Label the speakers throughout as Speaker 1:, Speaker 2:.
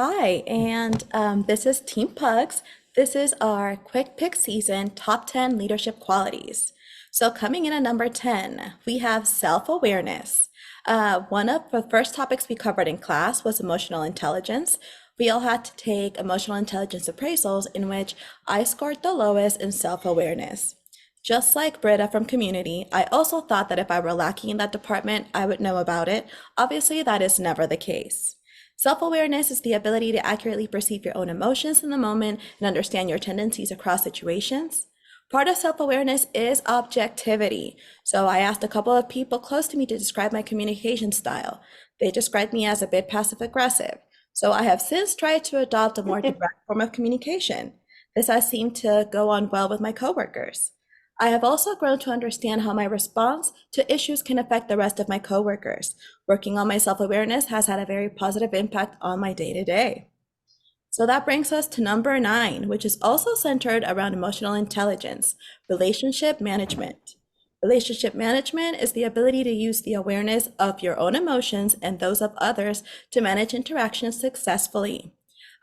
Speaker 1: Hi, and this is Team PUGS. This is our quick pick season top 10 leadership qualities. So, coming in at number 10, we have self awareness. One of the first topics we covered in class was emotional intelligence. We all had to take emotional intelligence appraisals, in which I scored the lowest in self awareness. Just like Britta from Community, I also thought that if I were lacking in that department, I would know about it. Obviously, that is never the case. Self-awareness is the ability to accurately perceive your own emotions in the moment and understand your tendencies across situations. Part of self-awareness is objectivity. So I asked a couple of people close to me to describe my communication style. They described me as a bit passive-aggressive. So I have since tried to adopt a more direct form of communication. This has seemed to go on well with my coworkers. I have also grown to understand how my response to issues can affect the rest of my coworkers. Working on my self-awareness has had a very positive impact on my day-to-day. So that brings us to number 9, which is also centered around emotional intelligence, relationship management. Relationship management is the ability to use the awareness of your own emotions and those of others to manage interactions successfully.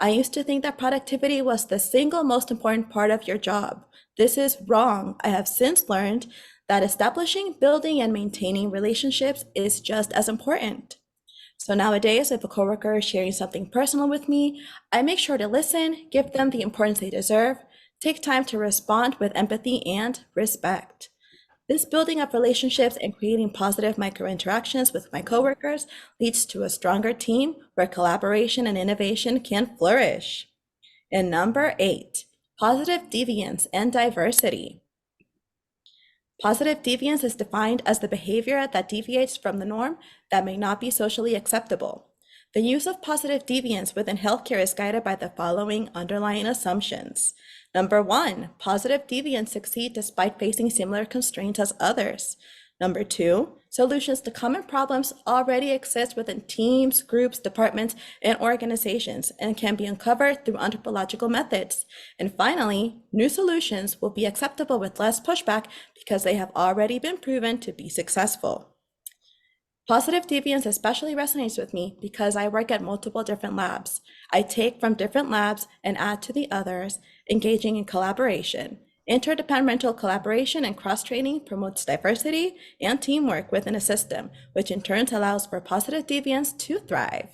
Speaker 1: I used to think that productivity was the single most important part of your job. This is wrong. I have since learned that establishing, building, and maintaining relationships is just as important. So nowadays, if a coworker is sharing something personal with me, I make sure to listen, give them the importance they deserve, take time to respond with empathy and respect. This building up relationships and creating positive micro interactions with my coworkers leads to a stronger team where collaboration and innovation can flourish. And number 8, positive deviance and diversity. Positive deviance is defined as the behavior that deviates from the norm that may not be socially acceptable. The use of positive deviance within healthcare is guided by the following underlying assumptions. Number 1, positive deviants succeed despite facing similar constraints as others. Number 2, solutions to common problems already exist within teams, groups, departments, and organizations and can be uncovered through anthropological methods. And finally, new solutions will be acceptable with less pushback because they have already been proven to be successful. Positive deviance especially resonates with me because I work at multiple different labs. I take from different labs and add to the others, engaging in collaboration. Interdepartmental collaboration and cross-training promotes diversity and teamwork within a system, which in turn allows for positive deviance to thrive.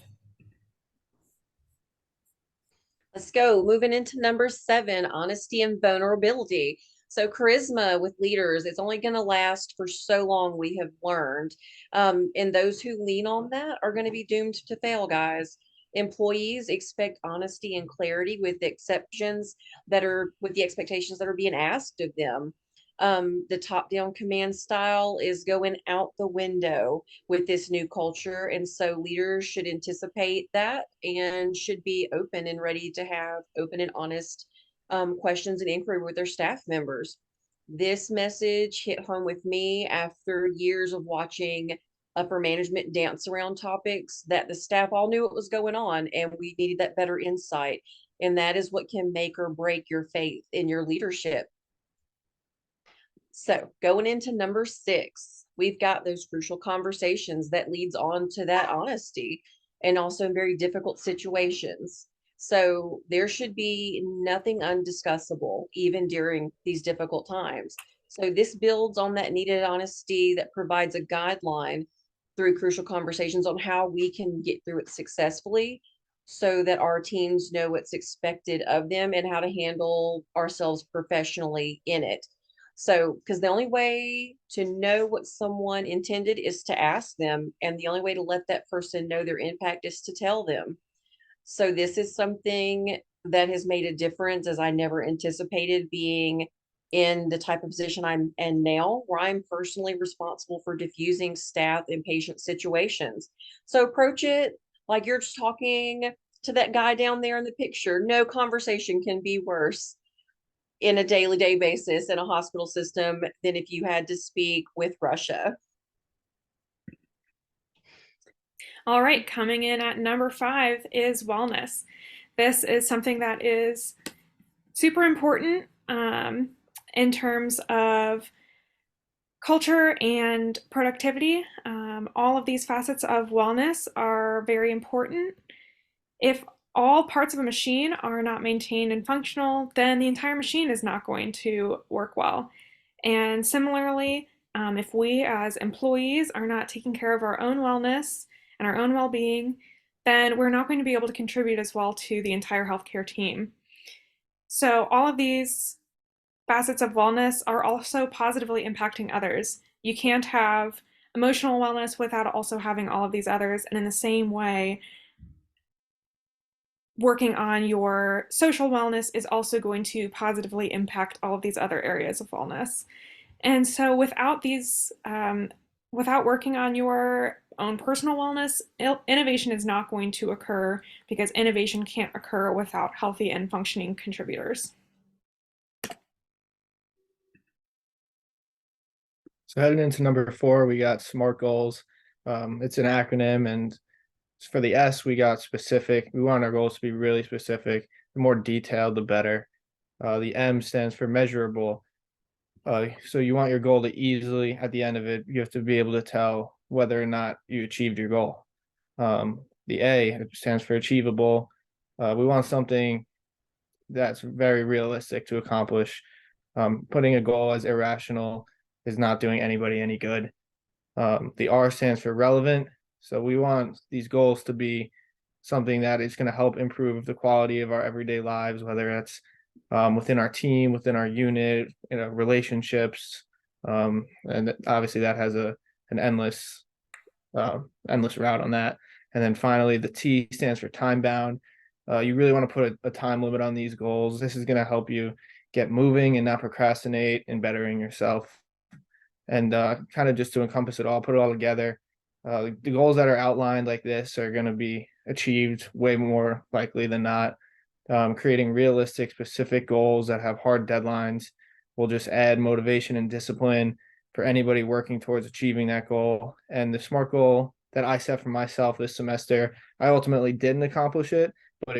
Speaker 2: Let's go. Moving into number 7, honesty and vulnerability. So charisma with leaders, it's only going to last for so long, we have learned. And those who lean on that are going to be doomed to fail, guys. Employees expect honesty and clarity with the exceptions that are with the expectations that are being asked of them. The top-down command style is going out the window with this new culture. And so leaders should anticipate that and should be open and ready to have open and honest questions and inquiry with their staff members. This message hit home with me after years of watching upper management dance around topics that the staff all knew what was going on, and we needed that better insight. And that is what can make or break your faith in your leadership. So going into number 6, we've got those crucial conversations that leads on to that honesty and also in very difficult situations. So there should be nothing undiscussable, even during these difficult times. So this builds on that needed honesty that provides a guideline through crucial conversations on how we can get through it successfully so that our teams know what's expected of them and how to handle ourselves professionally in it. So, because the only way to know what someone intended is to ask them, and the only way to let that person know their impact is to tell them. So, this is something that has made a difference as I never anticipated being in the type of position I'm in now, where I'm personally responsible for diffusing staff and patient situations. So, approach it like you're just talking to that guy down there in the picture. No conversation can be worse in a daily day basis in a hospital system than if you had to speak with Russia.
Speaker 3: All right, coming in at number 5 is wellness. This is something that is super important in terms of culture and productivity. All of these facets of wellness are very important. If all parts of a machine are not maintained and functional, then the entire machine is not going to work well. And similarly, if we as employees are not taking care of our own wellness and our own well being, then we're not going to be able to contribute as well to the entire healthcare team. So, all of these facets of wellness are also positively impacting others. You can't have emotional wellness without also having all of these others. And in the same way, working on your social wellness is also going to positively impact all of these other areas of wellness. And so, without working on your own personal wellness, innovation is not going to occur because innovation can't occur without healthy and functioning contributors.
Speaker 4: So heading into number 4, we got SMART goals. It's an acronym, and for the S, we got specific. We want our goals to be really specific. The more detailed, the better. The M stands for measurable. So you want your goal to easily, at the end of it, you have to be able to tell whether or not you achieved your goal. The A, it stands for achievable. We want something that's very realistic to accomplish. Putting a goal as irrational is not doing anybody any good. The R stands for relevant. So we want these goals to be something that is going to help improve the quality of our everyday lives, whether that's within our team, within our unit, relationships, and obviously that has an endless route on that. And then finally, the T stands for time bound. You really want to put a time limit on these goals. This is going to help you get moving and not procrastinate and bettering yourself. And kind of just to encompass it all, put it all together, the goals that are outlined like this are going to be achieved way more likely than not. Creating realistic, specific goals that have hard deadlines will just add motivation and discipline for anybody working towards achieving that goal. And the SMART goal that I set for myself this semester, I ultimately didn't accomplish it, but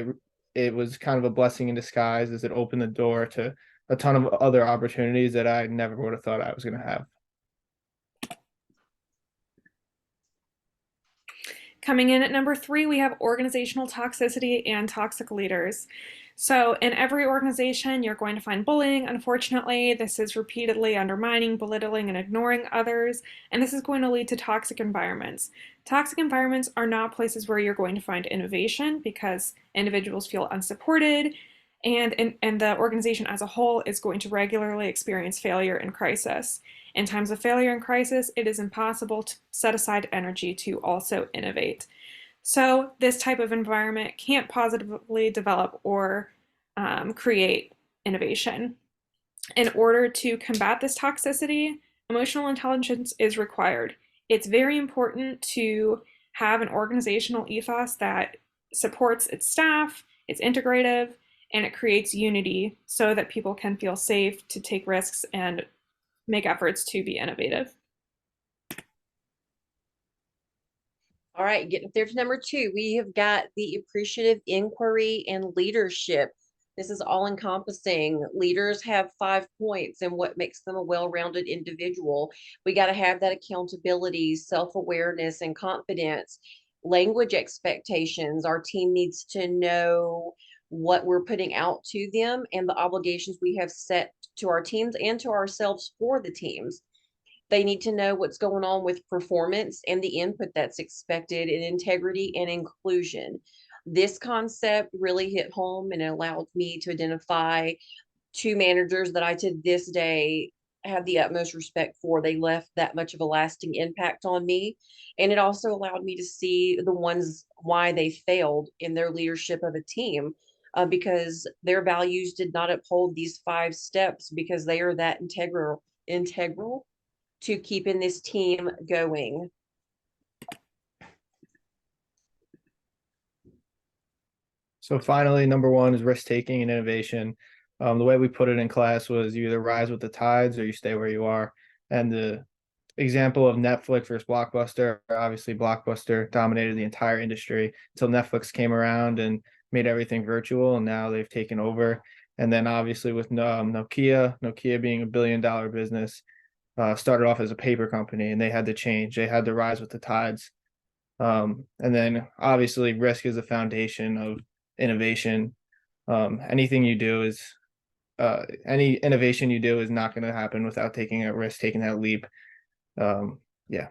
Speaker 4: it was kind of a blessing in disguise as it opened the door to a ton of other opportunities that I never would have thought I was going to have.
Speaker 3: Coming in at number 3, we have organizational toxicity and toxic leaders. So, in every organization, you're going to find bullying. Unfortunately, this is repeatedly undermining, belittling, and ignoring others, and this is going to lead to toxic environments. Toxic environments are not places where you're going to find innovation because individuals feel unsupported, and the organization as a whole is going to regularly experience failure and crisis. In times of failure and crisis, it is impossible to set aside energy to also innovate. So, this type of environment can't positively develop or create innovation. In order to combat this toxicity, emotional intelligence is required. It's very important to have an organizational ethos that supports its staff, it's integrative, and it creates unity so that people can feel safe to take risks and make efforts to be innovative.
Speaker 2: All right, getting up there to number 2, we have got the appreciative inquiry and leadership. This is all encompassing. Leaders have 5 points and what makes them a well-rounded individual. We got to have that accountability, self-awareness, and confidence. Language expectations. Our team needs to know what we're putting out to them and the obligations we have set to our teams and to ourselves for the teams. They need to know what's going on with performance and the input that's expected in integrity and inclusion. This concept really hit home and allowed me to identify 2 managers that I to this day have the utmost respect for. They left that much of a lasting impact on me. And it also allowed me to see the ones why they failed in their leadership of a team. Because their values did not uphold these 5 steps because they are that integral to keeping this team going.
Speaker 4: So finally, number 1 is risk taking and innovation. The way we put it in class was you either rise with the tides or you stay where you are. And the example of Netflix versus Blockbuster, obviously Blockbuster dominated the entire industry until Netflix came around and made everything virtual, and now they've taken over. And then obviously with Nokia being $1 billion business, started off as a paper company, and they had to change. They had to rise with the tides. And then obviously risk is the foundation of innovation. Anything you do is any innovation you do is not going to happen without taking a risk, taking that leap. Yeah.